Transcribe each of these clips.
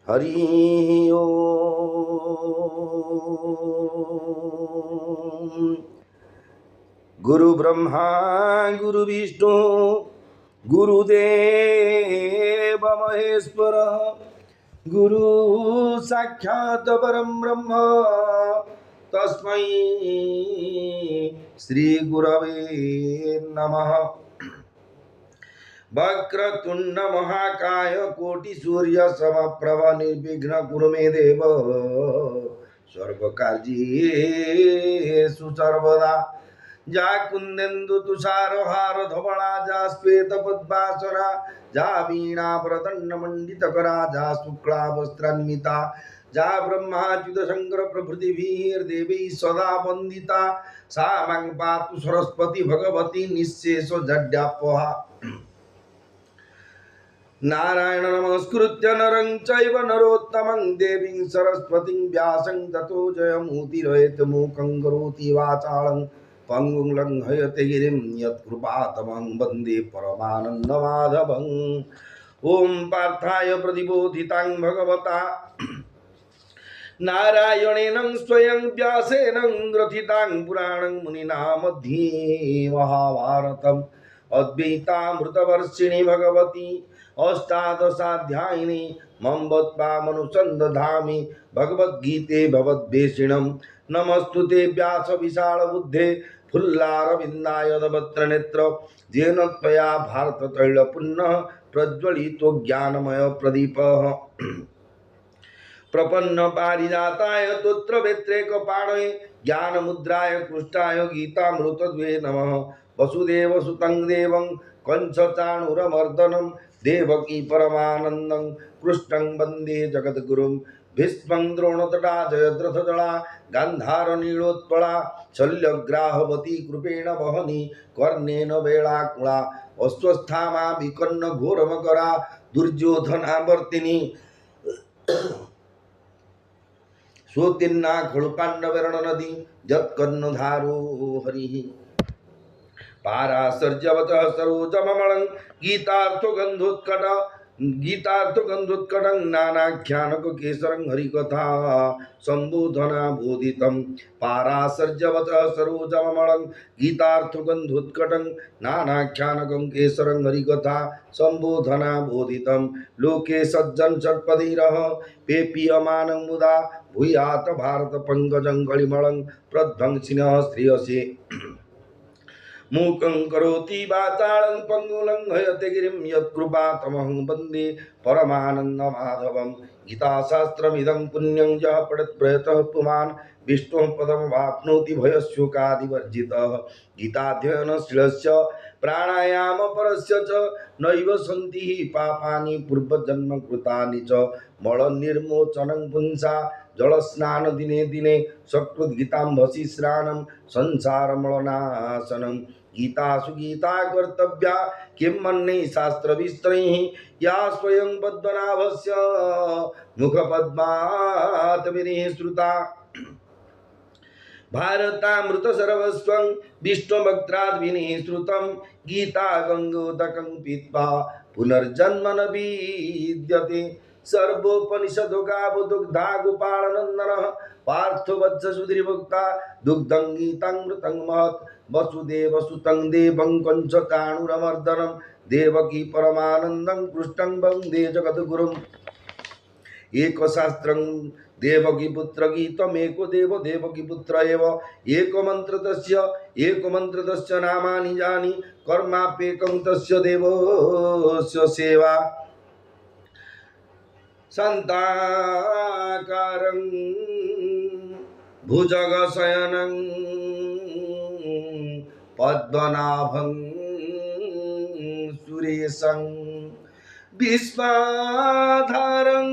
हरि ओम। गुरु ब्रह्मा गुरु विष्णु गुरुदेव महेश्वर गुरु साक्षात् परम ब्रह्म तस्मै श्री गुरवे नमः। वक्रतुंड महाकाय कोटि सूर्य समप्रभ निर्विघ्न कुरु मे देव सर्वकार्येषु सर्वदा। जा कुंदेन्दु तुषार हार धवला जा श्वेत पद्मासना जा वीणा प्रदंड मंडित करा जा शुक्ला वस्त्रान्विता जा ब्रह्माच्युत शंकर प्रभृति देवी सदा वंदिता सा मां पातु सरस्वती भगवती निःशेष जड्यापहा। नारायण नमस्कृत्य नरं चैव नरोत्तमं देवीं सरस्वतीं व्यासं ततो जयमुदीरयेत्। मूकं करोति वाचालं पंगुं लंघयते गिरिं यत्कृपातमं वन्दे परमानन्दमाधवम्। ॐ पार्थाय प्रतिबोधितां भगवता नारायणेन स्वयं व्यासेन ग्रथितां पुराणं मुनिना मध्ये महाभारतम् अद्वैतामृतवर्षिणि भगवती अष्टादशाध्यायिनी मम्बत्पामनुसन्दधामि भगवद्गीते भवद्वेषिणं। नमस्तुते व्यास विशालबुद्धे फुल्लारविन्दायतवक्त्रनेत्र येन त्वया भारततैलपुण्यः प्रज्वलितो ज्ञानमय प्रदीपः। प्रपन्न पारिजाताय तोत्र वेत्रेकपाणये ज्ञानमुद्राय कृष्णाय गीतामृतद्वे नमः। वसुदेवसुतं देवं कंसचाणूरमर्दनं देवकी परमानन्दं कृष्णं वन्दे जगद्गुरुं। भीष्मं द्रोणतटा जयद्रथजला गान्धारनीलोत्पला शल्यग्राहवती कृपेण वहनी कर्णेन वेलाकुला अश्वस्थामा विकर्ण घोरमकरा दुर्योधनावर्तिनी सोतिन्ना खड़ुपांडवरण नदी जत्कर्णधारो हरिः। पाराशर्यवचः सरोजममलं गीतार्थगन्धोत्कटं नानाख्यानककेसरं हरिकथा सम्बोधना बोधितं। पाराशर्यवचः सरोजममलं गीतार्थगन्धोत्कटं नानाख्यानकं केसरं हरिकथा सम्बोधना बोधितं। लोके सज्जन षट्पदैरः पेपीयमानं मुदा भूयात् भारत पंकजं कलिमलं प्रध्वंसिनः श्रेयसे। मूकं करोति वाचालं पंगुलं हयते गिरिं यत्कृपातमहं वन्दे परमानन्दमाधवं। गीताशास्त्रमिदं पुण्यं यः पठेत् पुमान् विष्णोः पदमवाप्नोति भयशोकादिवर्जितः। गीताध्ययनशीलस्य प्राणायामपरस्य च नैव सन्ति हि पापानि पूर्वजन्मकृतानि च। मलनिर्मोचनं पुंसा जलस्नान दिने दिने सकृद्गीताम्भसि स्नानं संसारमलनाशनं। गीतासु गीता कर्तव्या किं मन्ये शास्त्रविस्तरैः या स्वयं पद्मनाभस्य मुखपद्मात् विनिःसृता। भारतामृत सर्वस्वं विष्णुभक्त्राद् विनिःसृतं। गीता गंगोदकं पीत्वा पुनर्जन्म न विद्यते। सर्वोपनिषदो गावो दुग्धा गोपालनन्दनः पार्थो वत्स सुधीर्भुक्ता दुग्धं गीतामृतं महत्। वसुदेवसुतं देवं कंसचाणूरमर्दनं देवकी परमानन्दं कृष्णं वन्दे जगद्गुरुम्। एकशास्त्रं देवकी पुत्र गीतमेको देव देवकी पुत्र एव एको मंत्र तस्य नामानि जानि कर्माप्येकं तस्य देवस्य सेवा। शान्ताकारं भुजगशयनं पद्मनाभं सुरेशं विश्वाधारं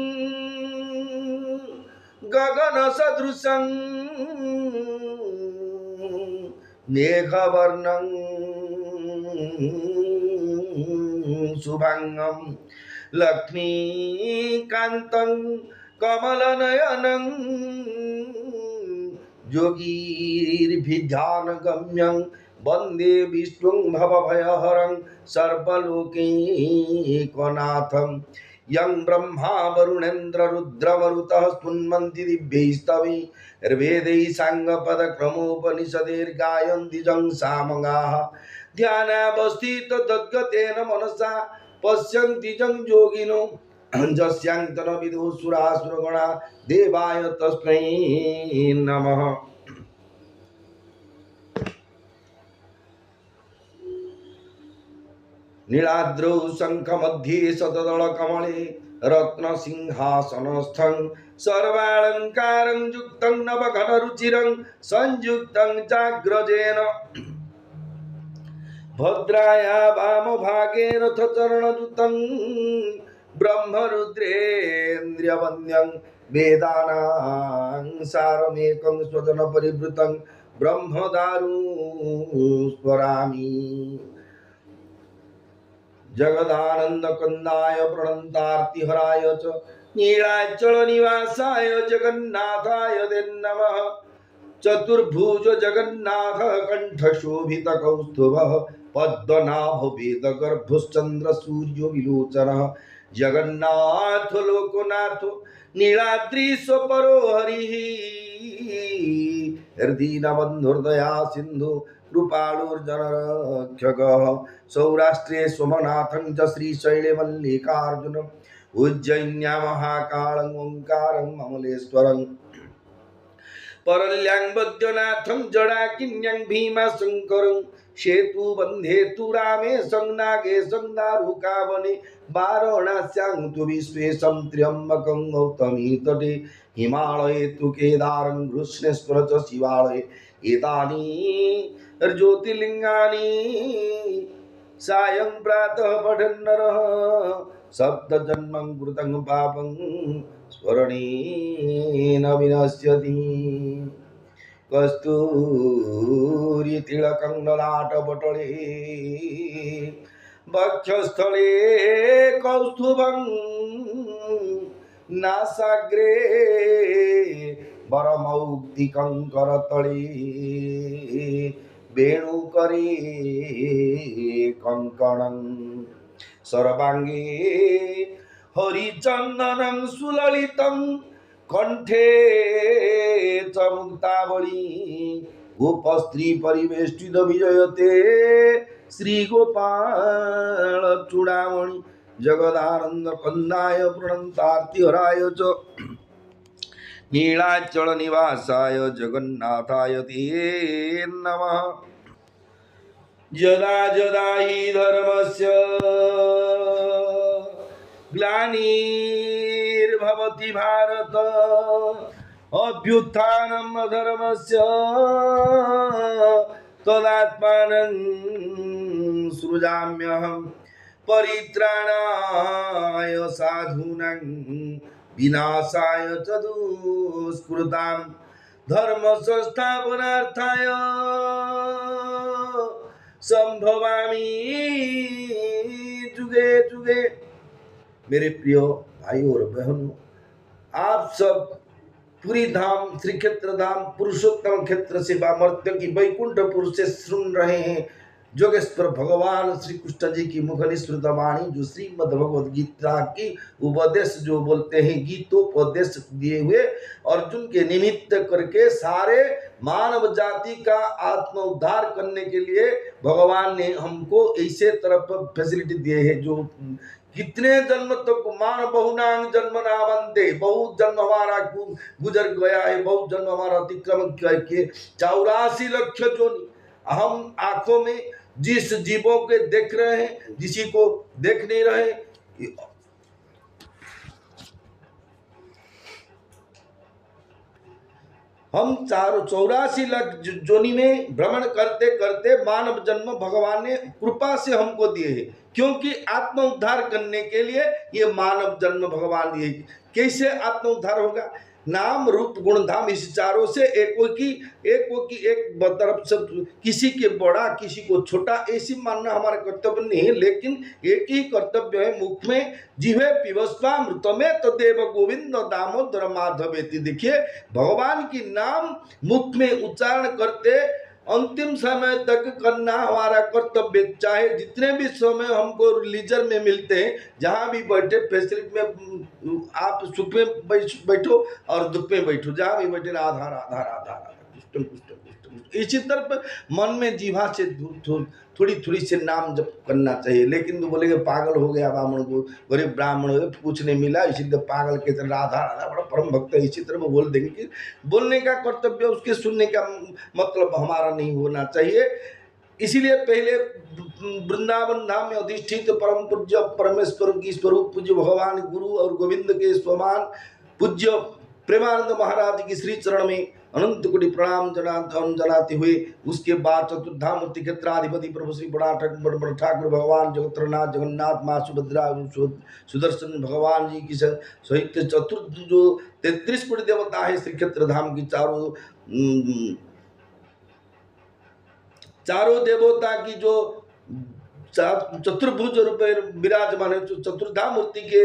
गगनसदृशं मेघवर्णं शुभांगं लक्ष्मीकान्तं कमलनयनं योगीर्भिध्यानगम्यं वन्दे विष्णुं भवभयहरं सर्वलोकैकनाथं। यं ब्रह्मा वरुणेन्द्र रुद्रमरुतः स्तुन्वन्ति दिव्यैस्तवैर्वेदैः साङ्गपदक्रमोपनिषदैर्गायन्ति जं सामगाः ध्यानावस्थित तद्गतेन मनसा पश्यन्ति जं योगिनो जस्यांतन विदुः सुरासुरगणा देवाय तस्मै नमः। नीलाद्रौ शङ्खमध्ये शतदलकमले रत्नसिंहासनस्थं सर्वालङ्कारं युक्तं नवघनरुचिरं संयुक्तं चाग्रजेन भद्राया वामभागे रथचरणयुतं ब्रह्मरुद्रेन्द्रियवन्द्यं वेदानां सारमेकं स्वजनपरिवृतं ब्रह्मदारुं स्मरामि। जगदानंद कंदाय प्रणतार्तिहराय च नीलाचल निवासाय जगन्नाथाय ते नमः। चतुर्भुज जगन्नाथ कंठशोभित कौस्तुभः पद्मनाभ वेद गर्भश्चंद्र सूर्य विलोचनः जगन्नाथ लोकनाथ नीलाद्रीश्वरो हरिः हृदीनबन्धुर्दया सिंधु कृपालुर्जनरक्षकः सौराष्ट्रे सोमनाथं च श्रीशैले मल्लिकार्जुनम् उज्जयिन्या महाकालं ओंकारं अमलेश्वरं परल्यां वैद्यनाथं जडाकिन्यं भीमाशंकरं सेतुबन्धे तु रामे संनागे संदारुकावने वाराणस्यां तु विश्वेशं त्र्यम्बकं गौतमी तटे हिमालये तु केदारं कृष्णेश्वर च शिवालये एतानि ज्योतिर्लिंगानि सायं प्रातः पठन् नरः सप्तजन्मं कृतं पापं स्मरणेन विनश्यति। कस्तूरितिलकं ललाटपटले वक्षस्थले कौस्तुभं नासाग्रे वरमौक्तिकं करतले वेणुकरे कंकणं सर्वांगे हरिचंदनं सुललितं कंठे च मुक्तावली गोपस्त्री परिवेष्टित विजयते श्री गोपाल चूड़ामणि जगदानंद कंदाय प्रणतार्तिहराय च नीलाचल निवासाय जगन्नाथाय ते नमः। यदा यदा हि धर्मस्य ग्लानिर्भवति भारत अभ्युत्थानम् अधर्मस्य तदात्मानं सृजाम्यहं परित्राणाय साधूनां विनाशाय च दुष्कृतां धर्म संस्थापनार्थाय संभवामि जुगे जुगे। मेरे प्रिय भाइयों और बहनों, आप सब पुरी धाम श्री क्षेत्र धाम पुरुषोत्तम क्षेत्र से बामर्त्य की वैकुंठपुर से सुन रहे हैं जोगेश्वर भगवान श्री कृष्ण जी की मुख निसृत वाणी जो श्रीमद् भगवद गीता की उपदेश जो बोलते हैं गीतोपदेश दिए हुए अर्जुन के निमित्त करके सारे मानव जाति का आत्म उद्धार करने के लिए भगवान ने हमको ऐसे तरफ फैसिलिटी दिए हैं जो कितने जन्म तक मान बहुनांग जन्म नावंते बहुत जन्म हमारा गुजर गया है बहुत जन्म हमारा अतिक्रमण करके 84 लाख जोनि हम आंखों में जिस जीवों के देख रहे हैं जिसी को देख नहीं रहे हम 84 लाख जोनि में भ्रमण करते करते मानव जन्म भगवान ने कृपा से हमको दिए हैं क्योंकि आत्म उद्धार करने के लिए ये मानव जन्म भगवान दिए। कैसे आत्म उद्धार होगा? नाम रूप गुण धाम इस चारों से एक तरफ से किसी के बड़ा किसी को छोटा ऐसी मानना हमारा कर्तव्य नहीं है, लेकिन एक ही कर्तव्य है मुख में जिह्वे पिबस्वा मृत में तदेव गोविंद दामोदर माधवेति। देखिए भगवान की नाम मुख में उच्चारण करते अंतिम समय तक करना हमारा कर्तव्य। चाहे जितने भी समय हमको लीजर में मिलते हैं, जहाँ भी बैठे फैसिलिटी में आप सुख में बैठो और दुख में बैठो, जहाँ भी बैठे राधा राधा राधा राधा कृष्ण कृष्ण कृष्ण कृष्ण। इसी तरफ मन में जीवा से थोड़ी थोड़ी से नाम जप करना चाहिए। लेकिन तो बोलेंगे पागल हो गया ब्राह्मण को, गरीब ब्राह्मण हो गए, कुछ नहीं मिला इसीलिए पागल के तरह राधा राधा बड़ा परम भक्त है, इसी तरह वो बोल देंगे कि बोलने का कर्तव्य, उसके सुनने का मतलब हमारा नहीं होना चाहिए। इसीलिए पहले वृंदावन धाम में अधिष्ठित परम पूज्य परमेश्वर की स्वरूप पूज्य भगवान गुरु और गोविंद के स्वमान पूज्य प्रेमानंद महाराज की श्री चरण में अनंत कोटि प्रणाम जनाते हुए उसके बाद चतुर्धामूर्ति क्षेत्राधिपति प्रभु श्री बड़ा ठाकुर भगवान जगतनाथ जगन्नाथ माँ सुभद्रा सुदर्शन भगवान जी की सहित चतुर्थ जो 33 कोटि देवता है श्री क्षेत्र धाम की चारों देवता की जो चतुर्भुज रूप विराजमान है, चतुर्धा मूर्ति के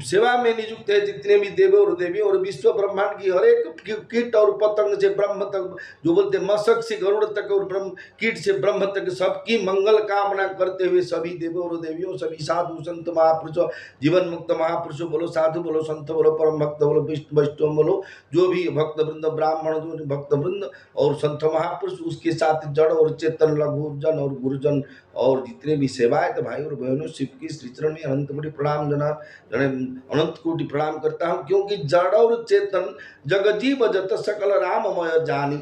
सेवा में नियुक्त है जितने भी देव और देवी और विश्व ब्रह्मांड की हर एक कीट और पतंग से ब्रह्म तक, जो बोलते मशक से गरुड़ तक और ब्रह्म कीट से ब्रह्म तक सबकी मंगल कामना करते हुए सभी देवों और देवियों, सभी साधु संत महापुरुषों, जीवन मुक्त महापुरुषों बोलो, साधु बोलो, संत बोलो, परम भक्त बोलो, विष्णु वैष्णव बोलो, जो भी भक्त वृंद ब्राह्मण जो भक्त वृंद और संत महापुरुष, उसके साथ जड़ और चेतन लघुजन और गुरुजन और जितने भी सेवाएं तो भाई और बहनों शिव की श्री चरण में अनंत कोटि प्रणाम अनंत कोटि प्रणाम करता हूँ। क्योंकि जड़ और चेतन जगजीव जत सकल राममय जानी,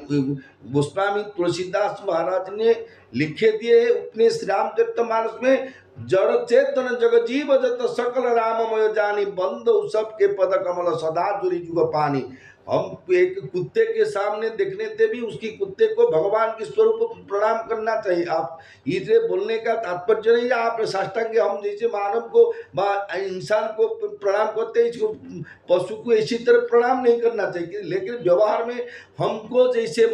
गोस्वामी तुलसीदास महाराज ने लिखे दिए अपने श्री रामचरितमानस में, जड़ चेतन जगजीव जत सकल राममय जानी, बंद सब के पद कमल सदा जुरी जुग पानी। हम एक कुत्ते के सामने देखने से भी उसकी कुत्ते को भगवान के स्वरूप प्रणाम करना चाहिए। आप इसे बोलने का तात्पर्य नहीं आप साष्टांग हम जैसे मानव को इंसान को प्रणाम करते हैं, इसको पशु को इसी तरह प्रणाम नहीं करना चाहिए। लेकिन व्यवहार में हमको जैसे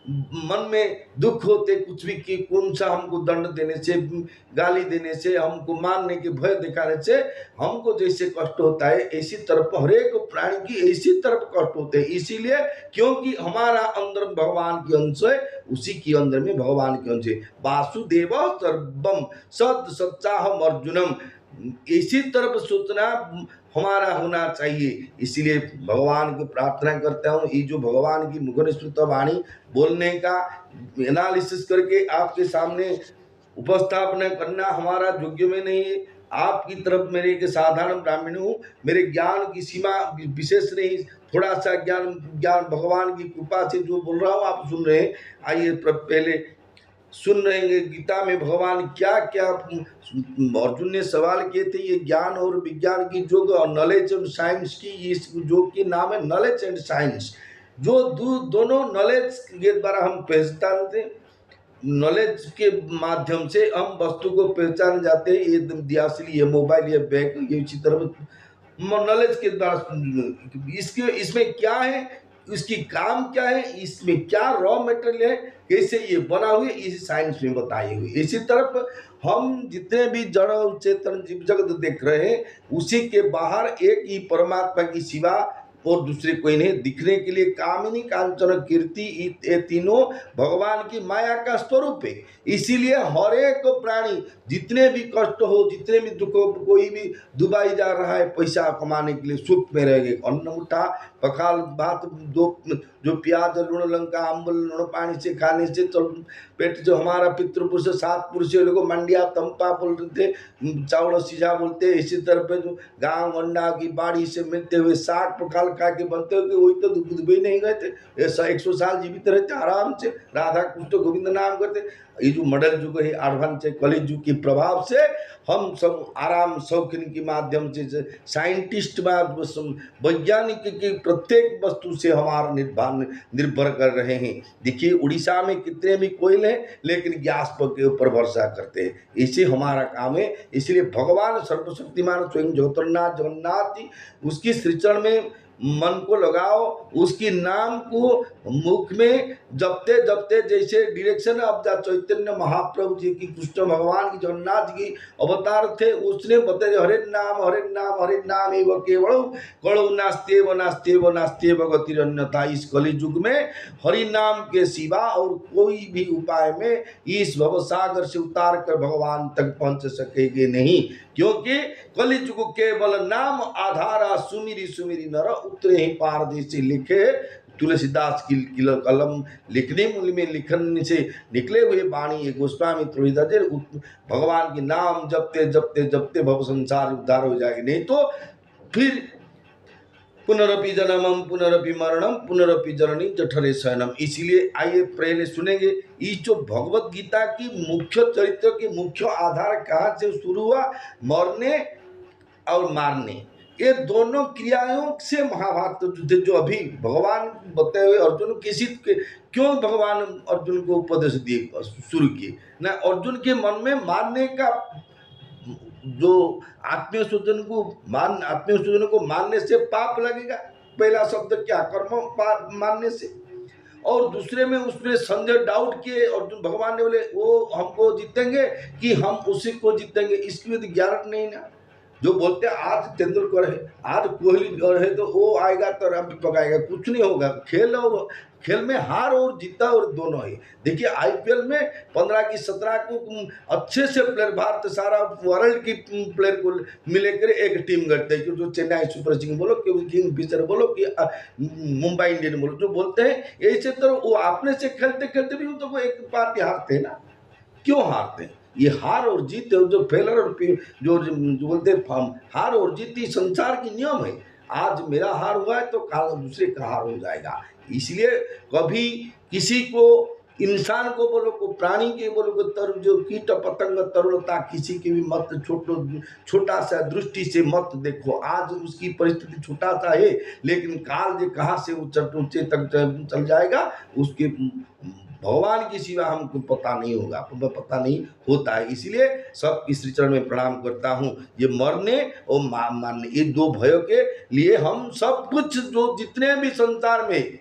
मन में दुख होते कुछ भी कि कौन सा हमको दंड देने से, गाली देने से, हमको मारने के भय दिखाने से हमको जैसे कष्ट होता है, ऐसी तरफ हरेक प्राणी की ऐसी तरफ कष्ट होते हैं। इसीलिए क्योंकि हमारा अंदर भगवान की अंश है, उसी के अंदर में भगवान की अंश है। वासुदेव सर्वम सद सच्चाहम अर्जुनम, इसी तरफ सोचना हमारा होना चाहिए। इसीलिए भगवान की प्रार्थना करता हूँ, ये जो भगवान की मुखनिसृत वाणी बोलने का एनालिसिस करके आपके सामने उपस्थापना करना हमारा योग्य में नहीं है। आपकी तरफ मेरे एक साधारण ब्राह्मण हूँ, मेरे ज्ञान की सीमा विशेष नहीं, थोड़ा सा ज्ञान भगवान की कृपा से जो बोल रहा हूँ आप सुन रहे हैं। आइए पहले सुन रहे हैं गीता में भगवान क्या क्या, अर्जुन ने सवाल किए थे ये ज्ञान और विज्ञान की योग और नॉलेज एंड साइंस की, इस योग की नाम है नॉलेज एंड साइंस। जो दोनों नॉलेज के द्वारा हम पहचानते, नॉलेज के माध्यम से हम वस्तु को पहचान जाते हैं। ये दियासली, ये मोबाइल, ये बैग, ये इसी तरह नॉलेज के द्वारा इसमें क्या है, इसकी काम क्या है, इसमें क्या रॉ मटेरियल है, कैसे ये बना हुए, इस साइंस में बताए हुए। इसी तरफ हम जितने भी जड़ और चेतन जीव जगत देख रहे हैं, उसी के बाहर एक ही परमात्मा की सिवा और दूसरे कोई नहीं। दिखने के लिए कामिनी कांचन कीर्ति, ये तीनों भगवान की माया का स्वरूप है। इसीलिए हर एक प्राणी जितने भी कष्ट हो, जितने भी दुख हो, कोई भी दुबई जा रहा है पैसा कमाने के लिए, सुख में रहेंगे, अन्न मुठा पखाल भात दो, जो प्याज लूण लंका अम्बल लूण पानी से खाने से पेट, जो हमारा पितृपुरुष 7 पुरुष लोग मंडिया तंपा बोलते थे, चावल सीझा बोलते। इसी तरह पे जो गाँव गंडा की बाड़ी से मिलते हुए साग पखाल खा के बनते हुए, वही तो दुबई नहीं गए थे, ऐसा 100 साल जीवित रहते आराम से, राधा कृष्ण गोविंद नाम करते। ये जो मॉडल युग है, एडवांस कलि युग के प्रभाव से हम सब आराम शौकीन के माध्यम से साइंटिस्ट वैज्ञानिक की प्रत्येक वस्तु से हमारा निर्भर कर रहे हैं। देखिए उड़ीसा में कितने भी कोयले हैं, लेकिन गैस के ऊपर भरोसा करते हैं, इसी हमारा काम है। इसलिए भगवान सर्वशक्तिमान स्वयं जगन्नाथ जी उसकी श्रीचरण में मन को लगाओ, उसकी नाम को मुख में जपते जपते, जैसे डायरेक्शन अब चैतन्य महाप्रभु जी की, कृष्ण भगवान की, जगन्नाथ जी अवतार थे, उसने बताया हरे नाम हरे नाम हरे नाम एवं केवल कड़ो नास्तेव नास्तेव नास्तेव गतिरन्यथा। इस कलि युग में हरि नाम के सिवा और कोई भी उपाय में इस भवसागर से उतार कर भगवान तक पहुंच सकेंगे नहीं, क्योंकि कलि युग केवल नाम आधारा, सुमिरी सुमिरी नर उतरे ही पार जैसे लिखे तुलसीदास की कलम लिखने में लिखन से निकले हुए वाणी ये गोस्वामी तुलसीदास भगवान के नाम जपते जपते जपते भव संसार उद्धार हो जाएगी, नहीं तो फिर पुनरपि जन्मम पुनरपि मरणम पुनरपि जननी जठरे शयनम। इसीलिए आइए पहले सुनेंगे इस जो भगवत गीता की मुख्य चरित्र के मुख्य आधार कहाँ से शुरू हुआ, मरने और मारने, ये दोनों क्रियाओं से महाभारत युद्ध जो अभी भगवान बताए हुए अर्जुन किसी क्यों भगवान अर्जुन को उपदेश दिए शुरू किए ना, अर्जुन के मन में मारने का जो आत्मीय स्वजन को मानने से पाप लगेगा, पहला शब्द क्या, कर्म मानने से, और दूसरे में उसमें संजय डाउट किए अर्जुन, भगवान ने बोले वो हमको जीतेंगे कि हम उसी को जीतेंगे, इसकी भी गारंटी नहीं ना। जो बोलते हैं आज तेंदुलकर है, आज कोहली है, तो वो आएगा तो रन पकाएगा, कुछ नहीं होगा। खेल में हार और जीता और दोनों ही। देखिए आईपीएल में 15 की 17 को अच्छे से प्लेयर, भारत सारा वर्ल्ड की प्लेयर को मिलेकर एक टीम करते हैं, जो चेन्नई सुपर किंग बोलो कि किंग फिशर बोलो कि मुंबई इंडियन बोलो, जो बोलते हैं ऐसे तो वो अपने से खेलते खेलते भी तो वो एक पार्टी हारते हैं ना, क्यों हारते हैं? ये हार और जीत जो फेलर और जो बोलते हार और जीत ये संसार की नियम है। आज मेरा हार हुआ है तो कल दूसरे का हार हो जाएगा। इसलिए कभी किसी को, इंसान को बोलो को, प्राणी के बोलो को, जो कीट पतंग तरुणता किसी की भी मत छोटा सा दृष्टि से मत देखो। आज उसकी परिस्थिति छोटा सा है, लेकिन काल जो कहाँ से ऊंचे तक चल जाएगा उसके भगवान के सिवा हमको पता नहीं होगा, पता नहीं होता है। इसलिए सब श्री चरण में प्रणाम करता हूँ। ये मरने और मारने, ये दो भयों के लिए हम सब कुछ, जो जितने भी संसार में,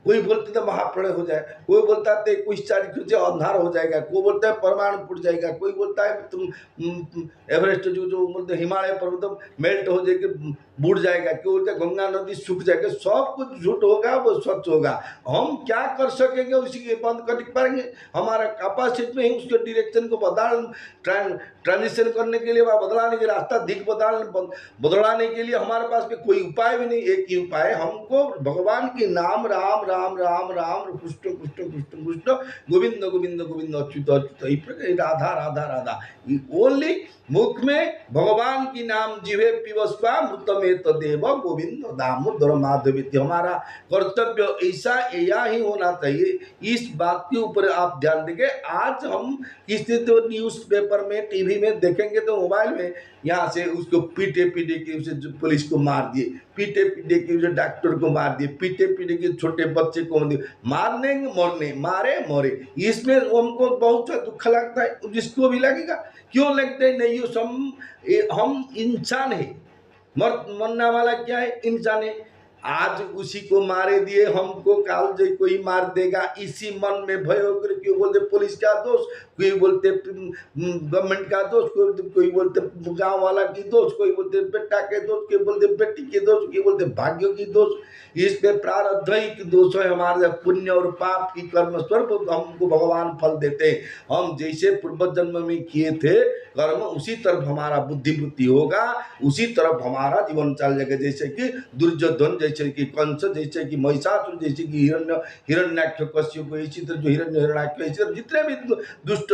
कोई बोलते थे महाप्रलय हो जाए, कोई बोलता है 21 तारीख से अंधार हो जाएगा, कोई बोलता है परमाणु फूट जाएगा, कोई बोलता है तुम एवरेस्ट जो बोलते हिमालय पर्वत मेल्ट हो जाएगा, बूढ़ जाएगा, क्यों बोलते हैं गंगा नदी सूख जाएगा। सब कुछ झूठ होगा, वो सच होगा। हम क्या कर सकेंगे उसी के बंद कर पाएंगे? हमारा कैपेसिटी में ही उसके डायरेक्शन को ट्रांजिशन करने के लिए, बदलाने के रास्ता दिख बदलाने के लिए हमारे पास में कोई उपाय भी नहीं। एक ही उपाय, हमको भगवान के नाम राम राम राम राम कृष्ण कृष्ण कृष्ण कृष्ण गोविंद गोविंद गोविंद अच्युत अच्युत राधा राधा राधा, ओनली मुख में भगवान की नाम जिह्वे पिबस्वा मृतमे तदेव गोविंद दामोदर माधव। हमारा कर्तव्य ऐसा या ही होना चाहिए। इस बात के ऊपर आप ध्यान देंगे। आज हम किसी तो न्यूज़पेपर में, टीवी में देखेंगे तो मोबाइल में, यहाँ से उसको पीटे पीटे के उसे पुलिस को मार दिए, पीटे पीटे के उसे डॉक्टर को मार दिए, पीटे पीटे के छोटे बच्चे को मारने मरने, मारे मरे। इसमें हमको बहुत दुख लगता है, जिसको भी लगेगा। क्यों लगता है? नहीं, हम इंसान है, मरने वाला क्या है? इंसान है। आज उसी को मारे दिए, हमको काल जो कोई मार देगा, इसी मन में भय होकर, क्यों बोलते पुलिस का दोष, कोई बोलते गवर्नमेंट का दोष, कोई बोलते गांव वाला की दोष, कोई बोलते बेटा के दोष, कोई बोलते बेटी के दोष, कोई बोलते भाग्य की दोष। इसमें प्रारब्ध ही दोष है, हमारे पुण्य और पाप की कर्म स्वरूप हमको भगवान फल देते हैं। हम जैसे पूर्व जन्म में किए थे कर्म, उसी तरफ हमारा बुद्धि होगा, उसी तरफ हमारा जीवन चल जाएगा। जैसे कि दुर्योधन, जैसे कि कंस, जैसे कि महिषासुर, जैसे कि हिरण्याक्ष कश्यप, इसी तरह जो हिरण्याक्ष, इसी तरह जितने भी दुष्ट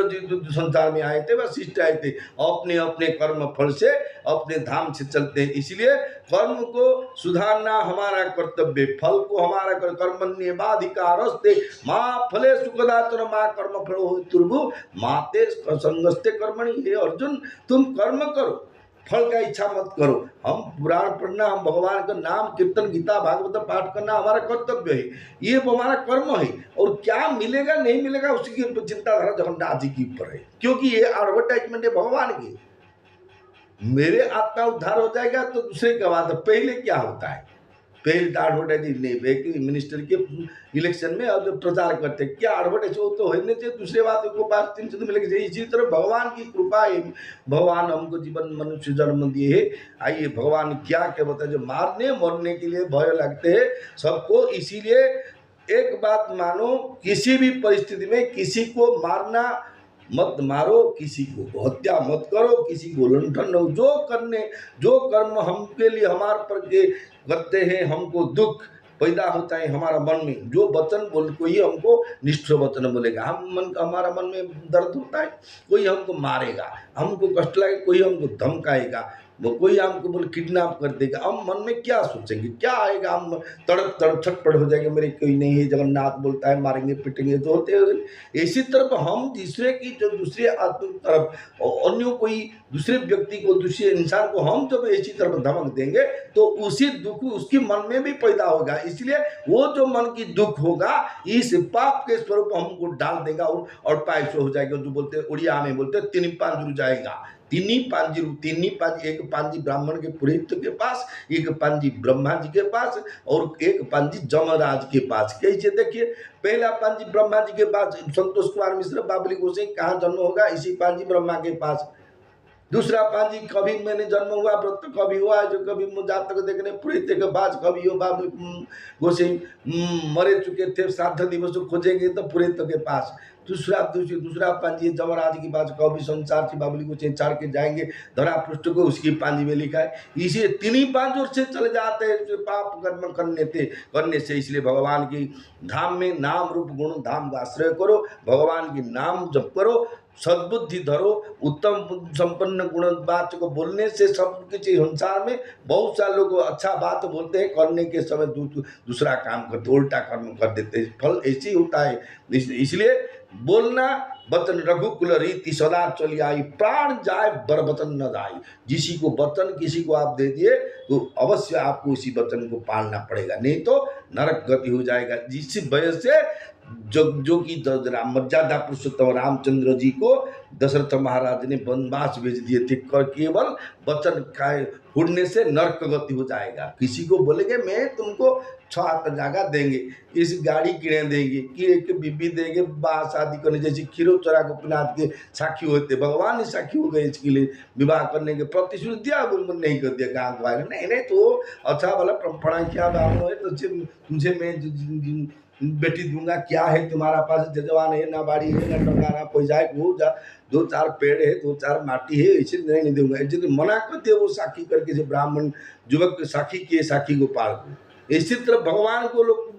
संसार में आए थे वह शिष्ट आए थे, अपने अपने कर्म फल से अपने धाम से चलते हैं। इसलिए कर्म को सुधारना हमारा कर्तव्य, फल को हमारा कर्मण्येवाधिकारस्ते मां फले सुखदाचन मां कर्म फलो तुर्भु माते संगस्ते कर्मणि। हे अर्जुन, तुम कर्म करो, फल का इच्छा मत करो। हम पुराण पढ़ना, हम भगवान का नाम कीर्तन गीता भागवत पाठ करना हमारा कर्तव्य है, ये हमारा कर्म है। और क्या मिलेगा नहीं मिलेगा उसकी चिंताधारा जगन्नाथ जी की ऊपर है, क्योंकि ये एडवर्टाइजमेंट है भगवान की। मेरे आत्मा उद्धार हो जाएगा तो दूसरे का बात है, पहले क्या होता है? पहले तो एडवर्टाइज नहीं पे मिनिस्टर के इलेक्शन में और जो प्रचार करते क्या एडवर्टाइज वो तो होने चाहिए, दूसरे बात को पास 3 तो मिलेगी। इसी तरह भगवान की कृपा है, भगवान हमको जीवन मनुष्य जन्म दिए है। आइए भगवान क्या क्या बताए, जो मारने मरने के लिए भय लगते हैं सबको। इसीलिए एक बात मानो, किसी भी परिस्थिति में किसी को मारना मत मारो, किसी को हत्या मत करो, किसी को लुंठन हो, जो कर्म हमके लिए हमारे पर के करते हैं हमको दुख पैदा होता है हमारा मन में। जो वचन बोल कोई हमको निष्ठुर वचन बोलेगा, हमारा मन में दर्द होता है, कोई हमको मारेगा, हमको कष्ट लगे, कोई हमको धमकाएगा, वो कोई हमको बोले किडनैप कर देगा, हम मन में क्या सोचेंगे, क्या आएगा, हम तड़प तड़प छटपट हो जाएंगे, मेरे कोई नहीं है, जगन्नाथ बोलता है मारेंगे पीटेंगे तो होते हैं। इसी तरफ हम दूसरे की जो दूसरे आत्म तरफ अन्य कोई दूसरे व्यक्ति को दूसरे इंसान को हम जब ऐसी तरफ धमक देंगे तो उसी दुख उसके मन में भी पैदा होगा। इसलिए वो जो मन की दुख होगा इस पाप के स्वरूप हमको डाल देगा और पाइप हो जाएगा। जो बोलते उड़िया में बोलते तीन पांच जुड़ जाएगा, तीन पांजी, एक पांजी ब्राह्मण के पुरोहित के पास, एक पांजी ब्रह्मा जी के पास और एक पांजी जमराज के पास। कैसे देखिए, पहला पांजी ब्रह्मा जी के पास संतोष कुमार मिश्र बाबली गोसाई कहाँ जन्म होगा, इसी पांजी ब्रह्मा के पास। दूसरा पांजी कभी मैंने जन्म हुआ व्रत कभी हुआ, जो कभी जातक देखने पुरोहित के पास कभी हो बाबली गोसाई मरे चुके थे, श्राद्ध दिवस खोजेंगे तो पुरोहित के पास। दूसरा पांजी जमराज की बात कभी संसार की बाबली को चार के जाएंगे धरा पृष्ठ को, उसकी पांजी में लिखा है। इसे तीन ही पांच ओर से चले जाते हैं पाप कर्म करने से। इसलिए भगवान की धाम में नाम रूप गुण धाम का आश्रय करो, भगवान की नाम जप करो, सद्बुद्धि धरो, उत्तम संपन्न गुण बात को बोलने से सब कुछ संसार में बहुत सारे लोग अच्छा बात बोलते हैं, करने के समय दूसरा काम करते, उल्टा कर्म कर देते हैं, फल ऐसे ही होता है। इसलिए बोलना वचन रघुकुल रीति सदा चली आई, प्राण जाए बर वचन न जाए। जिसी को वचन किसी को आप दे दिए तो अवश्य आपको उसी वचन को पालना पड़ेगा, नहीं तो नरक गति हो जाएगा। जिस वजह से जो कि मर्यादा पुरुषोत्तम रामचंद्र जी को दशरथ महाराज ने वनवास भेज दिए थे, केवल वचन का उड़ने से नरक गति हो जाएगा। किसी को बोलेंगे मैं तुमको 6 जगह देंगे, इस गाड़ी किने देंगे, कि एक बीबी देंगे, बात शादी करने, जैसे खीरोचरा गोपीनाथ के साखी होते, भगवान ही साखी हो गए इसके लिए विवाह करने के प्रतिश्रुति दिया, बिल्कुल नहीं कर दिया गाँव को आएगा, नहीं तो अच्छा वाला परंपरा क्या गाँव है, तो तुझे मैं बेटी दूंगा, क्या है तुम्हारा पास, जजवान है ना, बाड़ी है ना, टंगाना पैसा है, वो 2-4 पेड़ है, 2-4 माटी है, ऐसे नहीं दूंगा। ऐसे मना करते वो साखी करके, जो ब्राह्मण युवक साखी किए साखी को पाल को। इसी तरह भगवान को लोग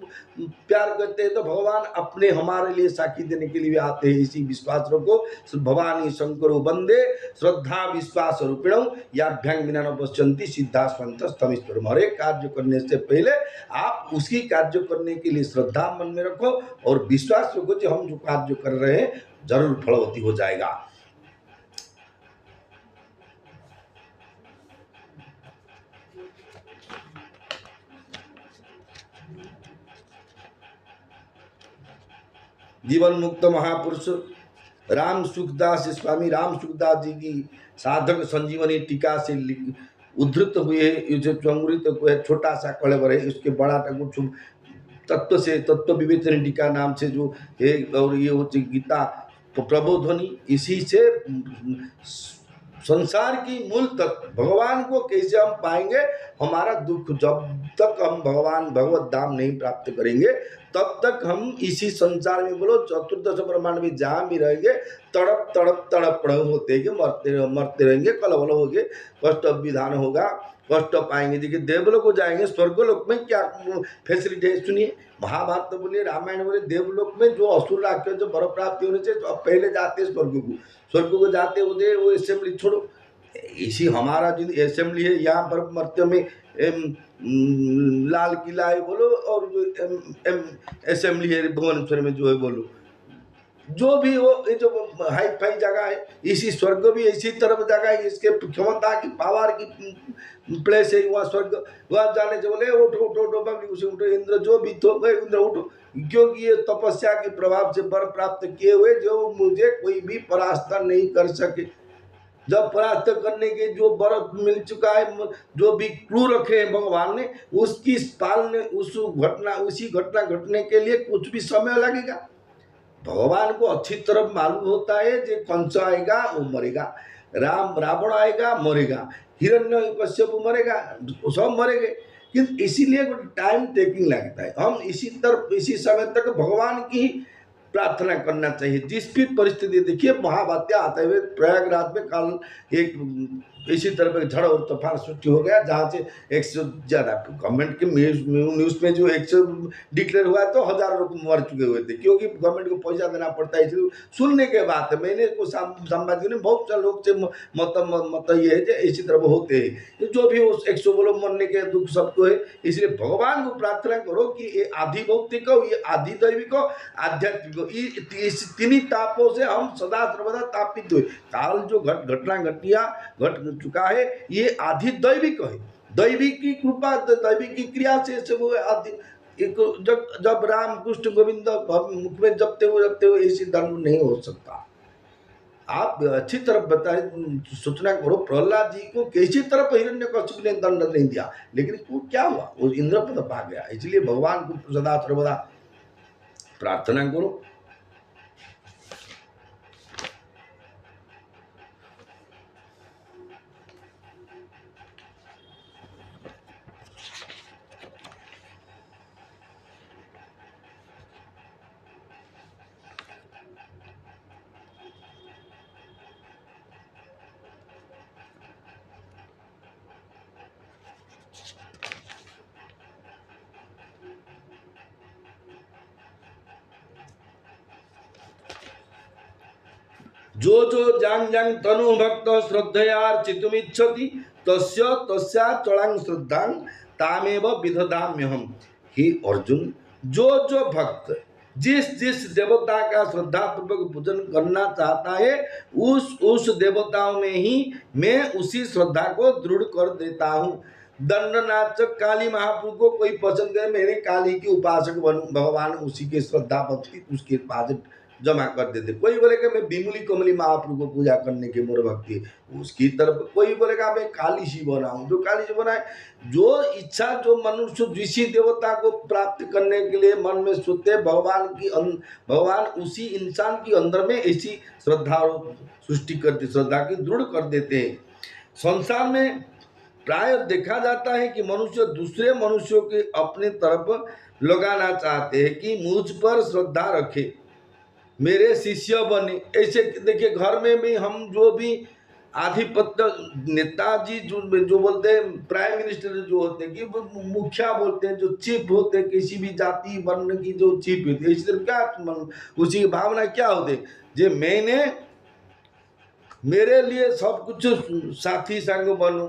प्यार करते हैं तो भगवान अपने हमारे लिए साखी देने के लिए आते हैं। इसी विश्वास रखो, भवानी शंकरो वंदे श्रद्धा विश्वास रूपिणम या भ्यंग बिना न पश्यंती सिद्धा स्वंत स्तमीश्वर। हर एक कार्य करने से पहले आप उसकी कार्य करने के लिए श्रद्धा मन में रखो और विश्वास रखो कि हम जो कार्य कर रहे हैं जरूर फलवती हो जाएगा। जीवन मुक्त महापुरुष राम सुखदास स्वामी राम सुखदास जी की साधक संजीवनी टीका से उद्धृत हुए, छोटा सा कलेवर है, उसके बड़ा कुछ तत्व से तत्व विवेचन टीका नाम से जो है, और ये होती गीता प्रबोधनी। इसी से संसार की मूल तत्व भगवान को कैसे हम पाएंगे, हमारा दुख जब तक हम भगवत धाम नहीं प्राप्त करेंगे तब तक हम इसी संसार में बोलो चतुर्दश ब्रह्मांड में जहाँ भी रहेंगे तड़प तड़प तड़प होते हैं, मरते रहेंगे, कलवल होंगे, कष्ट विधान होगा, कष्ट पाएंगे। देखिए देवलोक को जाएंगे, स्वर्गलोक में क्या फैसिलिटी है सुनिए, महाभारत तो बोलिए, रामायण बोले, देवलोक में जो असुर राक्षस जो वर प्राप्ति होने से तो पहले जाते हैं स्वर्ग को जाते होते वो असेंबली छोड़ो। इसी हमारा जो असेंबली है यहाँ पर मर्त्य में लाल किला है बोलो, और असेंबली है भुवनेश्वर में जो है बोलो, जो भी हो, ये जो हाई फाई जगह है, इसी स्वर्ग भी इसी तरफ जगह है, इसके क्षमता की पावर की प्लेस है वहाँ स्वर्ग। वहाँ जाने से बोले उठो उठो उठो बबली उसे उठो, इंद्र जो भी तो गए इंद्र उठो, क्योंकि ये तपस्या के प्रभाव से वर प्राप्त किए हुए जो मुझे कोई भी परास्त नहीं कर सके। जब परास्त करने के जो बर्फ मिल चुका है, जो भी क्लू रखे हैं भगवान ने, उसकी पालने उसी घटना घटने के लिए कुछ भी समय लगेगा। भगवान को अच्छी तरह मालूम होता है जो कंस आएगा वो मरेगा, रावण आएगा मरेगा, हिरण्यकश्यप मरेगा, सब मरेंगे। किंतु इसीलिए टाइम टेकिंग लगता है। हम इसी समय तक भगवान की प्रार्थना करना चाहिए जिस भी परिस्थिति। देखिए महावात्या आते हुए प्रयागराज में कल एक इसी तरह का झड़ और तूफान सृष्टि हो गया, जहाँ से 100 ज्यादा गवर्नमेंट के न्यूज में जो 100 डिक्लेयर हुआ तो हजारों लोग मर चुके हुए थे, क्योंकि गवर्नमेंट को पैसा देना पड़ता है। इसलिए सुनने के बाद मैंने को संवाद ने बहुत सारे लोग से मतलब ये है कि इसी तरह होते हैं, जो भी उस 100 बोलो मरने के दुख सबको है। इसलिए भगवान को प्रार्थना करो कि ये आधि भौतिक हो, ये आधि दैविक हो, आध्यात्मिक हो, इस तीन तापों से हम सदा सर्वदा तापित हुए। काल जो घटना घट चुका है ये आधि दैविक है, दैविक की कृपा, दैविक की क्रिया से वो आधि। जब राम कृष्ण गोविंद मुख में जपते हुए ऐसी दंड नहीं हो सकता। आप अच्छी तरफ बताए, सूचना करो प्रहलाद जी को कैसी तरफ हिरण्यकश्यप ने दंड नहीं दिया, लेकिन वो क्या हुआ, वो इंद्रपद पा गया। इसलिए भगवान को सदा सर्वदा प्रार्थना करो। जो जो जांग जांग तनु भक्त श्रद्धयार्चितुमिच्छति तस्य तस्याचलां श्रद्धां तामेव विदधाम्यहम्। हे अर्जुन, जो जो भक्त जिस देवता का श्रद्धा पूर्वक पूजन करना चाहता है, उस देवताओं में ही मैं उसी श्रद्धा को दृढ़ कर देता हूँ। दंडनाथ काली महाप्रभु को कोई पसंद करे, मैंने काली की उपासक बनूं, भगवान उसी के श्रद्धा भक्ति उसके पास जमा कर देते। कोई बोलेगा मैं बिमली कमली महाप्रभु को पूजा करने की मोर भक्ति, उसकी तरफ। कोई बोलेगा मैं काली सी बनाऊं, जो काली सी बनाए। जो इच्छा जो मनुष्य जिसी देवता को प्राप्त करने के लिए मन में सोचते, भगवान उसी इंसान के अंदर में ऐसी श्रद्धा सृष्टि करते, श्रद्धा की दृढ़ कर देते हैं। संसार में प्राय देखा जाता है कि मनुष्य दूसरे मनुष्यों के अपने तरफ लगाना चाहते हैं कि मुझ पर श्रद्धा रखे, मेरे शिष्य बने। ऐसे देखिए घर में भी हम जो भी आधिपत्य नेताजी जो बोलते हैं, प्राइम मिनिस्टर जो होते हैं कि मुखिया बोलते हैं, जो चीफ होते हैं किसी भी जाति वर्ण की, जो चीफ होती है, इसी तरह क्या उसी की भावना क्या होते हैं, जे मैंने मेरे लिए सब कुछ साथी संग बनूं,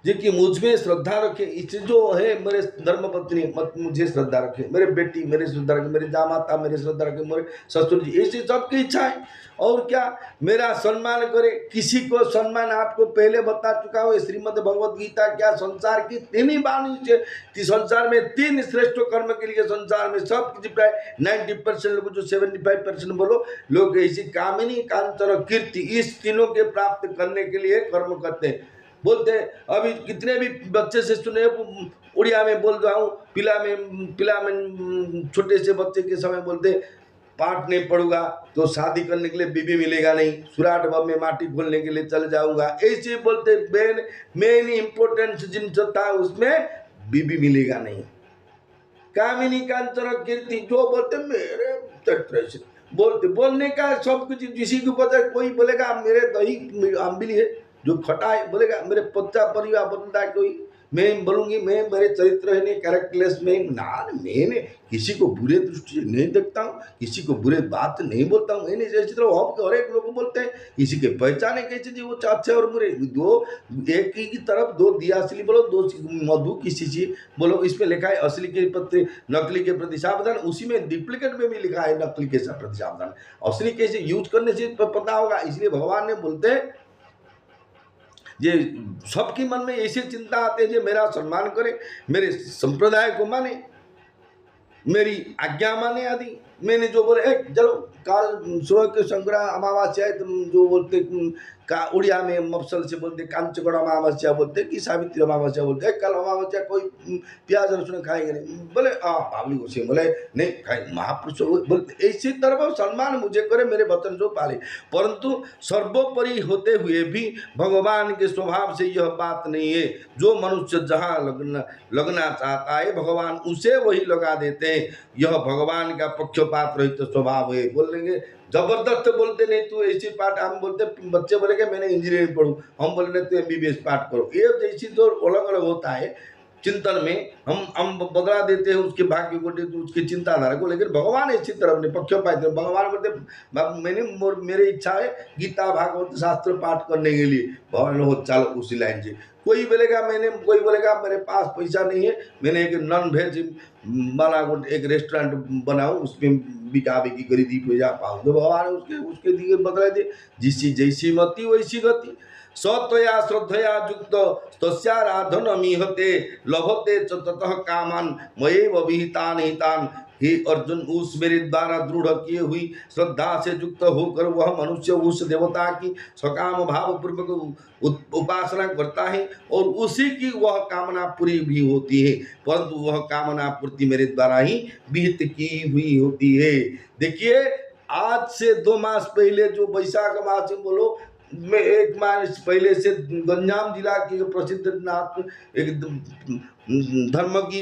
जी कि मुझ में श्रद्धा रखे। इसे जो है मेरे धर्मपत्नी मत मुझे श्रद्धा रखे, मेरे बेटी मेरे श्रद्धा रखे, मेरे जामाता मेरे श्रद्धा रखे, मेरे ससुर जी, ऐसी सबकी इच्छा है। और क्या, मेरा सम्मान करे। किसी को सम्मान आपको पहले बता चुका हूँ, श्रीमद् भगवद गीता क्या संसार की तीन ही वाणी से कि संसार में तीन श्रेष्ठ कर्म के लिए संसार में सब किसी प्राय 90% लोग, जो 75% बोलो लोग ऐसी कामिनी कांचन कीर्ति, इस तीनों के प्राप्त करने के लिए कर्म करते हैं। बोलते हैं अभी कितने भी बच्चे से सुने, उड़िया में बोल रहा हूँ, पिला में छोटे से बच्चे के समय बोलते पाठ नहीं पढ़ूंगा तो शादी करने के लिए बीबी मिलेगा नहीं, सुराट बम में माटी खोलने के लिए चल जाऊंगा, ऐसे बोलते। मेन इम्पोर्टेंस जिन था उसमें बीबी मिलेगा नहीं। कामिनी कांचन कीर्ति जो बोलते मेरे चरित्र से बोलने का सब कुछ किसी के ऊपर। कोई बोलेगा मेरे दही अम्बिली है, जो खटा है बोलेगा मेरे पच्चा परिवार बनता है, कोई मैं बोलूंगी मैं मेरे चरित्र है नहीं कैरेक्टरलेस में ना, मैंने किसी को बुरे दृष्टि से नहीं देखता हूँ, किसी को बुरे बात नहीं बोलता हूँ। मैंने जैसी तरह हर एक लोग बोलते हैं, किसी के पहचाने कैसे जी वो अच्छे और बुरे, दो एक ही की तरफ दो दियासली बोलो, दो मधु किसी चीज बोलो। इसमें लिखा है असली के प्रति नकली के प्रति सावधान, उसी में डुप्लीकेट में भी लिखा है नकली के प्रति सावधान। असली कैसे यूज करने से पता होगा। इसलिए भगवान ने बोलते हैं ये सबके मन में ऐसी चिंता आते हैं जो मेरा सम्मान करे, मेरे संप्रदाय को माने, मेरी आज्ञा माने आदि। मैंने जो बोले चलो काल सुबह के संक्रांत अमावस्या है, तुम जो बोलते का उड़िया में मफसल से बोलते कांचगढ़ अमावस्या बोलते कि सावित्री अमावस्या बोलते हैं। कल अमावस्या कोई प्याज लहसुन खाएंगे नहीं, बोले बाबली को से बोले नहीं खाए महापुरुष बोलते। इसी तरह सम्मान मुझे करे मेरे वतन जो पाले, परंतु सर्वोपरि होते हुए भी भगवान के स्वभाव से यह बात नहीं है। जो मनुष्य जहाँ लगना चाहता है भगवान उसे वही लगा देते हैं। यह भगवान का पक्षपात रहित स्वभाव है। बोलेंगे जबरदस्त बोलते नहीं तू ऐसी पाठ, हम बोलते बच्चे बोलेंगे मैंने इंजीनियरिंग पढ़ू, हम बोलेंगे तू MBBS पाठ करो। ये जैसी जो अलग अलग होता है चिंतन में हम बदला देते हैं उसके भाग्य को, उसकी चिंताधारा को। लेकिन भगवान इसी तरफ नहीं पक्षपात। भगवान बोलते मेरी इच्छा है गीता भागवत शास्त्र पाठ करने के लिए, भगवान हो चलो उसी लाइन से। कोई बोलेगा कोई बोलेगा मेरे पास पैसा नहीं है, मैंने एक नॉन वेज वाला एक रेस्टोरेंट बनाऊं उसमें बिका बिकी करी दी पूजा पाऊँ, तो भगवान उसके दिए बदला दे। जिसी जैसी मति वैसी गति। सत्वया श्रद्धया युक्त तस्याराधनमीहते लभते च ततः कामान मयैव विहितान हितान। हे अर्जुन, उस मेरे द्वारा दृढ़ किए हुई श्रद्धा से युक्त होकर वह मनुष्य उस देवता की सकाम भाव पूर्वक उपासना करता है और उसी की वह कामना पूरी भी होती है, परंतु वह कामना पूर्ति मेरे द्वारा ही विहित की हुई होती है। देखिए आज से 2 मास पहले जो वैशाख मास में बोलो में 1 मास पहले से गंजाम जिला की प्रसिद्ध नाथ एक धर्म की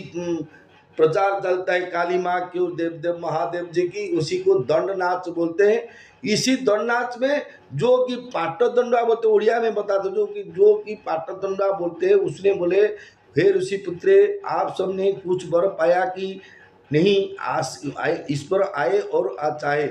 प्रचार चलता है काली माँ की और देव महादेव जी की, उसी को दंड नाच बोलते हैं। इसी दंड नाच में जो कि पाटदंडा बोलते उड़िया में बता दो, जो कि पाटदंडा बोलते हैं, उसने बोले हे ऋषि पुत्रे आप सबने कुछ वर पाया कि नहीं, ईश्वर आए और चाहे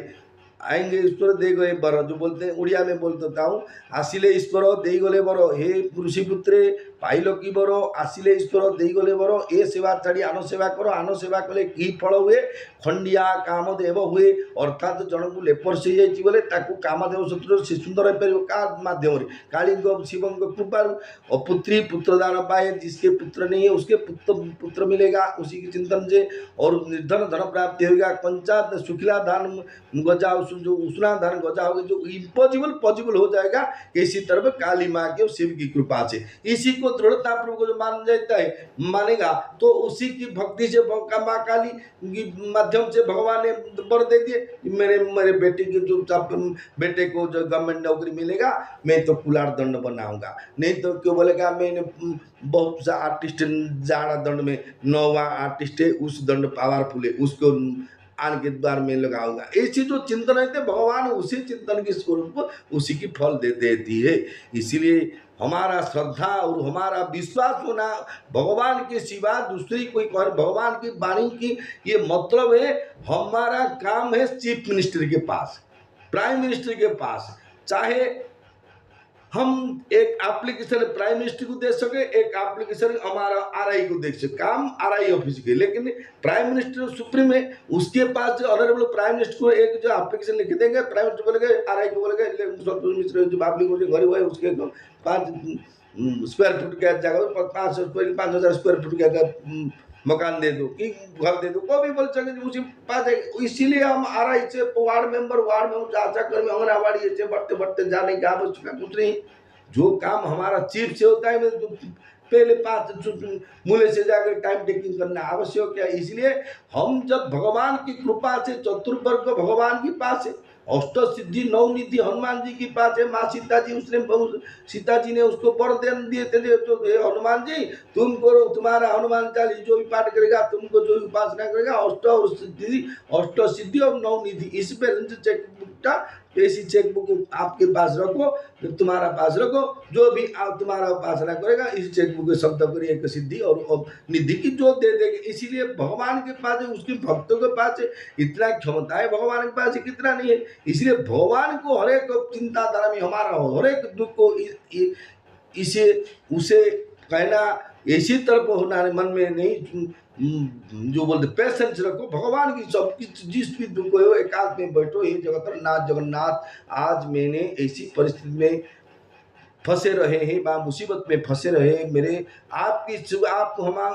आएंगे ईश्वर दे गए बर, जो बोलते हैं उड़िया में बोल देता हूँ आसिले ईश्वर दे गले बर। हे ऋषि पुत्रे पाइल कि बर आसिले ईश्वर दे गले बर, ए सेवा छाड़ी आन सेवा करो, आन सेवा कले कि फल हुए खंडिया कामदेव हुए। अर्थात जन को लेपर्सी जाइए बोले ताकू कामदेव शत्रु से सुंदर हो का माध्यम काली शिव कृपा और पुत्री पुत्रदान पाए। जिसके पुत्र नहीं है उसके पुत्र मिलेगा उसी के चिंतन से, और निर्धन धन प्राप्ति होगा। कंचा सुखिला धान गजा जो उसना धन गजा होगा जो इम्पॉसिबल पॉसिबल हो जाएगा। इसी तरह काली माँ के और शिव की कृपा से इसी को दृढ़ता पूर्वक जो मान जाता है मानेगा तो उसी की भक्ति से माँ काली की माध्यम से भगवान ने वर दे दिए। मेरे बेटे के जो बेटे को जो गवर्नमेंट नौकरी मिलेगा मैं तो कुलार दंड बनाऊंगा, नहीं तो क्यों बोलेगा मैंने बहुत सा आर्टिस्ट जाड़ा दंड में 9वां आर्टिस्ट है उस दंड पावरफुल है उसको आन के द्वार में लगाऊंगा। ऐसी जो चिंतन रहते भगवान उसी चिंतन के स्वरूप को उसी की फल दे देती है। इसीलिए हमारा श्रद्धा और हमारा विश्वास होना भगवान के सिवा दूसरी कोई भगवान की वाणी की ये मतलब है। हमारा काम है चीफ मिनिस्टर के पास, प्राइम मिनिस्टर के पास, चाहे हम एक एप्लीकेशन प्राइम मिनिस्टर को दे सके, एक एप्लीकेशन हमारा RI को दे सके, काम RI ऑफिस के। लेकिन प्राइम मिनिस्टर सुप्रीम है उसके पास जो ऑनरेबल प्राइम मिनिस्टर को एक जो एप्लीकेशन लिख देंगे, प्राइम मिनिस्टर बोलेंगे RI को बोलेंगे जो एप्लीकेशन घर हुआ है उसके 5 स्क्वायर फुट का जगह 5,000 स्क्वायर फुट का मकान दे दो कि घर दे दो, कोई भी बोल सके उसी पास। इसीलिए हम RI से वार्ड मेंबर आशा कर्मी अंगनवाड़ी से बढ़ते बढ़ते जाने की आवश्यकता कुछ नहीं। जो काम हमारा चीफ से होता है तो पहले 5 मूल्य से जाकर टाइम टेकिंग करना आवश्यक है। इसलिए हम जब भगवान की कृपा से चतुर्वर्ग भगवान के पास है, अष्ट सिद्धि 9 निधि हनुमान जी के पास है। माँ सीता जी ने उसको वरदान दिए थे तो हनुमान जी तुम करो, तुम्हारा हनुमान चालीस जो भी पाठ करेगा तुमको जो भी उपासना करेगा अष्ट सिद्धि और 9 निधि। इस बैलेंस चेकबुक ऐसी चेकबुक आपके पास रखो, तुम्हारा पास रखो, जो भी आप तुम्हारा उपासना करेगा इस चेकबुक के शब्द करिए एक सिद्धि और निधि की जो दे देंगे। इसीलिए भगवान के पास है, उसके भक्तों के पास है इतना क्षमता है, भगवान के पास कितना नहीं है। इसलिए भगवान को हर एक चिंताधारा में हमारा हर एक दुख को इसे उसे कहना इसी तरफ होना मन में नहीं, जो बोलते पेशेंस रखो। भगवान की सब जिस भी दुख हो एकांत में बैठो। ये जगत नाथ जगन्नाथ आज मैंने ऐसी परिस्थिति में फंसे रहे हैं, मुसीबत में फंसे रहे हैं मेरे, आप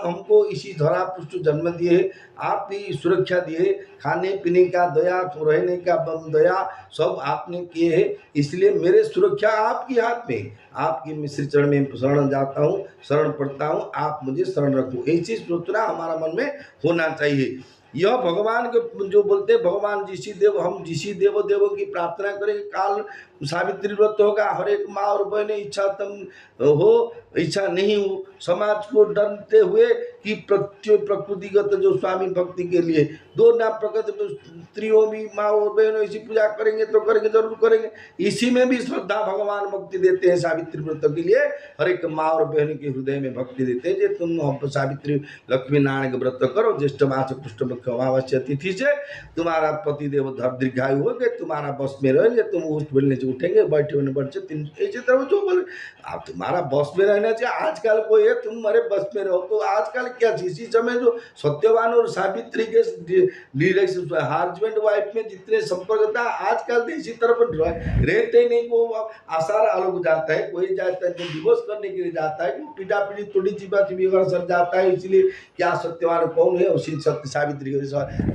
हमको इसी धरा पृष्ठ जन्म दिए, आप ही सुरक्षा दिए, खाने पीने का दया, रहने का दया सब आपने किए हैं, इसलिए मेरे सुरक्षा आपके हाथ में। आपकी मैं श्री चरण में शरण जाता हूँ, शरण पड़ता हूँ, आप मुझे शरण रखो, ऐसी सोचना हमारा मन में होना चाहिए। यह भगवान के जो बोलते हैं, भगवान जिसी देव, हम जिसी देवों की प्रार्थना करेंगे, काल सावित्री व्रत होगा, हर एक माँ और बहन इच्छा तुम हो, इच्छा नहीं हो, समाज को डरते हुए कि प्रकृतिगत जो स्वामी भक्ति के लिए दो ना प्रकृति स्त्रियों भी माँ और बहनों इसी पूजा करेंगे तो करेंगे, जरूर करेंगे, इसी में भी श्रद्धा भगवान भक्ति देते हैं सावित्री व्रत के लिए, हर एक माँ और बहन के हृदय में भक्ति देते हैं। तुम सावित्री लक्ष्मी नारायण के व्रत करो, ज्येष्ठ मास कृष्ण पक्ष अमावस्या तिथि से तुम्हारा पतिदेव दीर्घायु होंगे, तुम्हारा बस में रहेंगे, तुम उठ बेलने से उठेंगे, बैठे होने बैठ से इसी तरह जो बोले आप तुम्हारा बस में रहना चाहिए। आजकल कोई है तुम हमारे बस में रहो, तो आजकल क्या इसी समय जो सत्यवान और सावित्री के हस्बैंड वाइफ में जितने संपर्क था, आजकल इसी तरफ रहते ही नहीं, वो आसार अलग जाता है, कोई जाता है तो डिवोर्स करने के लिए जाता है, वो पीटा पीटी थोड़ी चिपा चिपी सर जाता है, इसलिए क्या सत्यवान कौन है, उसी सत्य सावित्री के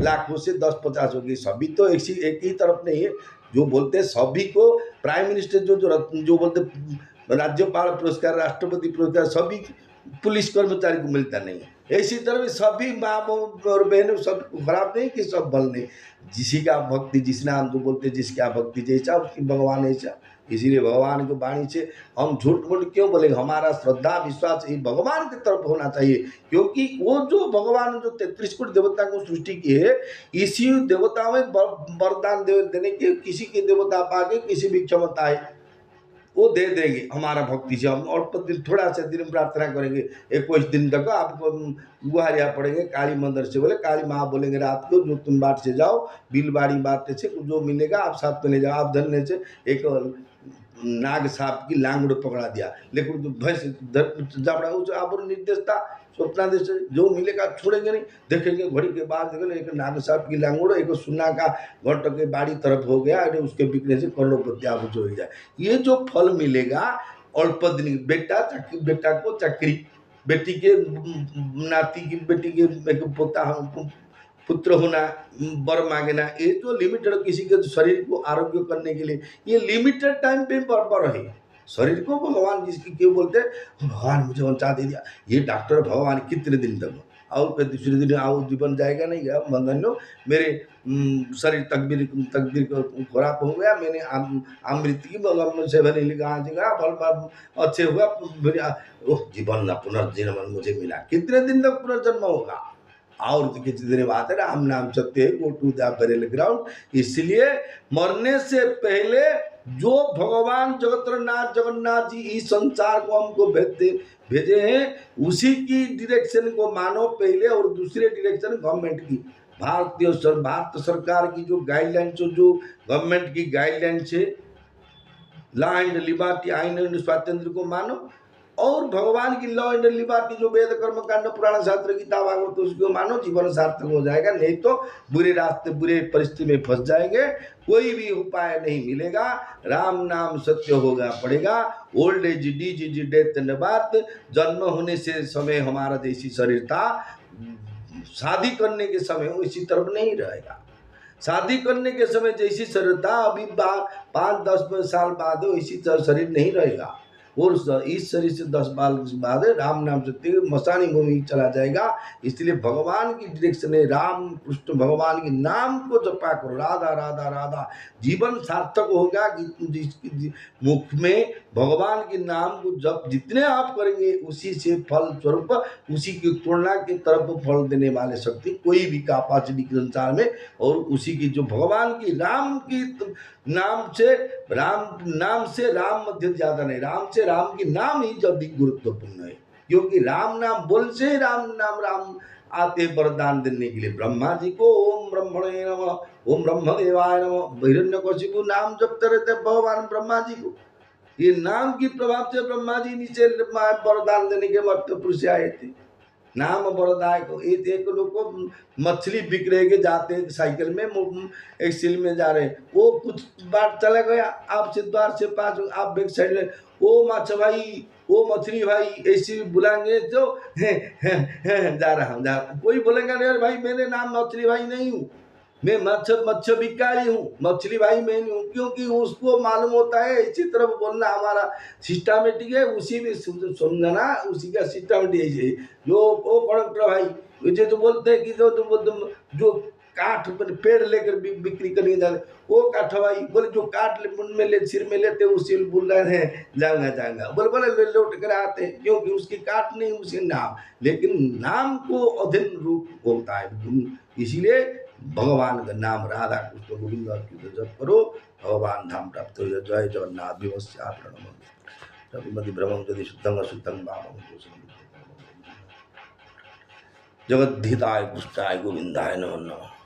लाखों से 10-50 होगी, सभी तो एक ही तरफ नहीं है। जो बोलते हैं सभी को प्राइम मिनिस्टर जो बोलते राज्यपाल पुरस्कार, राष्ट्रपति पुरस्कार सभी पुलिस कर्मचारी को मिलता नहीं है, इसी तरह सभी माँ और बहनों सब खराब नहीं कि सब बल नहीं, जिसी का भक्ति, जिस नाम जो बोलते जिसका भक्ति जैसा उसकी भगवान ऐसा, इसीलिए भगवान की वाणी से हम झूठ मूठ क्यों बोलेंगे, हमारा श्रद्धा विश्वास ये भगवान की तरफ होना चाहिए, क्योंकि वो जो भगवान जो 33 कोटि देवता को सृष्टि की है, इसी देवता में वरदान देने के, किसी के देवता पाके किसी भी क्षमता है वो दे देंगे हमारा भक्ति से। हम और दिन थोड़ा सा दिन प्रार्थना करेंगे, 21 दिन तक आपको गुहारिया पड़ेंगे काली मंदिर से, बोले काली माँ बोलेंगे रात को जो तुम बाट से जाओ, बिल बाड़ी बांटने से जो मिलेगा आप साथ में ले जाओ, आप धरने से एक नाग सांप की लांगड़ पकड़ा दिया, लेकिन जो भैंस जापड़ा उस आप निर्देश था स्वप्नादेश जो मिलेगा छोड़ेंगे नहीं, देखेंगे घड़ी के बाद देखेंगे एक नाग सांप की लांगड़, एक सुन्ना का घट के बाड़ी तरफ हो गया, अरे उसके बिकने से करोड़पति आप हो जाए। ये जो फल मिलेगा अल्प दिन, बेटा को चक्री, बेटी के नाती की बेटी के पोता पुत्र होना, बर मांगना, ये जो लिमिटेड किसी के शरीर को आरोग्य करने के लिए ये लिमिटेड टाइम पे बर है, शरीर को भगवान जिसकी क्यों बोलते हैं भगवान मुझे वंचा दे दिया, ये डॉक्टर भगवान कितने दिन तक और दूसरे दिन आओ जीवन जाएगा नहीं गया बंधन, मेरे शरीर तकदीर खराब हो गया, मैंने अमृत की बगल से भले लिखा जगह फल अच्छे हुआ, जीवन न पुनर्जन्म मुझे मिला, कितने दिन तक पुनर्जन्म होगा, और कितने दिन बाद राम नाम सत्य है, go to the burial ground. इसलिए मरने से पहले जो भगवान जगन्नाथ जी इस संसार को हमको भेजे हैं उसी की डायरेक्शन को मानो पहले, और दूसरे डायरेक्शन गवर्नमेंट की, भारत सरकार की जो गाइडलाइन, जो गवर्नमेंट की गाइडलाइन है, लॉ एंड लिबर्टी, आइन एंड स्वातंत्र को मानो, और भगवान की लॉ एंड लिबर्टी जो वेद कर्म कांड पुराण शास्त्र गीता भागवत उसको मानो, जीवन सार्थक हो जाएगा, नहीं तो बुरे रास्ते बुरे परिस्थिति में फंस जाएंगे, कोई भी उपाय नहीं मिलेगा, राम नाम सत्य होगा पड़ेगा, old age disease death and birth, जन्म होने से समय हमारा जैसी शरीर था, शादी करने के समय वो इसी तरफ नहीं रहेगा, शादी करने के समय जैसी शरीर था अभी 5-10 साल बाद इसी शरीर नहीं रहेगा, और इस शरीर से 10 साल बाद राम नाम सत्य मसानी भूमि चला जाएगा। इसलिए भगवान की डायरेक्शन है, राम कृष्ण भगवान के नाम को जपा करो, राधा राधा राधा, जीवन सार्थक होगा। जिसकी मुख में भगवान के नाम को जब जितने आप करेंगे उसी से फल स्वरूप, उसी की तुलना की तरफ फल देने वाले शक्ति कोई भी कैपेसिटी के संसार में, और उसी की जो भगवान की राम की नाम से राम मध्य ज्यादा नहीं, राम से राम की नाम ही जब गुरुत्वपूर्ण है, क्योंकि राम नाम बोल से राम आते वरदान देने के लिए। ब्रह्मा जी को ओम ब्रह्मणे नमः, ओम ब्रह्मदेवाय नमः, हिरण्यकशिपु नाम जपते रहते भगवान ब्रह्मा जी को, ये नाम की प्रभाव से ब्रह्मा जी नीचे वरदान देने के मर्त्य पुरुष आए थे, नाम वरदाय को। एक लोग को मछली बिक रहे के जाते साइकिल में एक सिल में जा रहे, वो कुछ बार चला गया, आपसे द्वार से पास, आप बैक साइड में ओ माछ भाई, ओ मछली भाई, ऐसे बुलाएंगे तो जा रहा हूँ, कोई बोलेगा नहीं, अरे भाई मेरे नाम मछली भाई नहीं हूँ, मैं मत्स्य भिखारी हूँ, मछली भाई मैं नहीं हूँ, क्योंकि उसको मालूम होता है इसी तरफ बोलना हमारा सिस्टमेटिक है, उसी में समझना, उसी का सिस्टमेटिक है। जो ओ कंडक्टर भाई, मुझे तो बोलते हैं कि जो काठ पर पेड़ लेकर बिक्री करने जाते, वो काठ भाई, बोले जो काठ मुंड में ले सिर में लेते उसी बोल रहे हैं जाऊंगा जाऊंगा, बोले बोले लौट कर आते हैं, क्योंकि उसकी काठ नहीं उसके नाम, लेकिन नाम को अधीन रूप होता है, इसीलिए भगवान का नाम राधा कृष्ण गोविंद की जप करो, भगवान धाम प्राप्त हो जाए। जय जगन्नाथ विवस्या प्रणमति भ्रमं यदि शुद्धं अशुद्धं भावं जगद्धिताय पुष्टाय गोविंदाय नमो नमः।